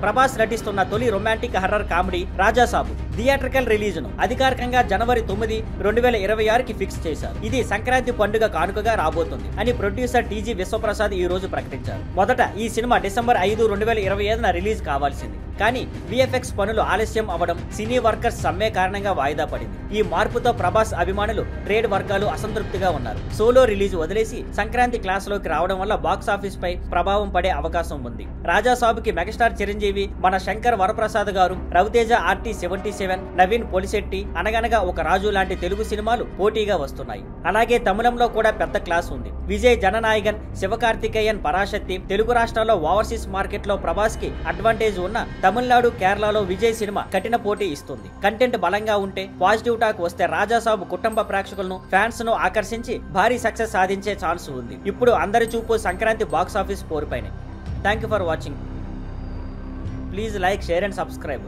ప్రభాస్ నటిస్తున్న తొలి romantic horror comedy Raja Saab theatrical release ను అధికారికంగా జనవరి 9, 2026కి ఫిక్స్ చేశారు. ఇది సంక్రాంతి పండుగ కానుకగా రాబోతుంది అని ప్రొడ్యూసర్ టీజీ విశ్వప్రసాద్ ఈ రోజు ప్రకటించారు. మొదట ఈ సినిమా డిసెంబర్ 5, 2025న రిలీజ్ కావాల్సింది. కానీ విఎఫ్ఎక్స్ పనులు ఆలస్యం అవ్వడం, సినీ వర్కర్స్ సమ్మె కారణంగా వాయిదా పడింది. ఈ మార్పుతో ప్రభాస్ అభిమానులు, ట్రేడ్ వర్గాలు అసంతృప్తిగా ఉన్నారు. సోలో రిలీజ్ వదిలేసి సంక్రాంతి క్లాస్ లోకి రావడం వల్ల బాక్స్ ఆఫీస్ పై ప్రభావం పడే అవకాశం ఉంది. రాజాసాబుకి మెగాస్టార్ చిరంజీవి, మన శంకర్ వరప్రసాద్ గారు, రవితేజ RT-77, నవీన్ పొలిశెట్టి, అనగనగా ఒక రాజు లాంటి తెలుగు సినిమాలు పోటీగా వస్తున్నాయి. అలాగే తమిళంలో కూడా పెద్ద క్లాస్ ఉంది. విజయ్ జననాయకన్, శివకార్తికేయన్ పరాశక్తి తెలుగు రాష్ట్రాల్లో ఓవర్సీస్ మార్కెట్ లో ప్రభాస్ కి అడ్వాంటేజ్ ఉన్న తమిళనాడు, కేరళలో విజయ్ సినిమా కఠిన పోటీ ఇస్తుంది. కంటెంట్ బలంగా ఉంటే, పాజిటివ్ టాక్ వస్తే రాజాసాబు కుటుంబ ప్రేక్షకులను, ఫ్యాన్స్ ను ఆకర్షించి భారీ సక్సెస్ సాధించే ఛాన్స్ ఉంది. ఇప్పుడు అందరి చూపు సంక్రాంతి బాక్స్ ఆఫీస్ పోరుపైనే. Thank you for watching. Please like, share and subscribe.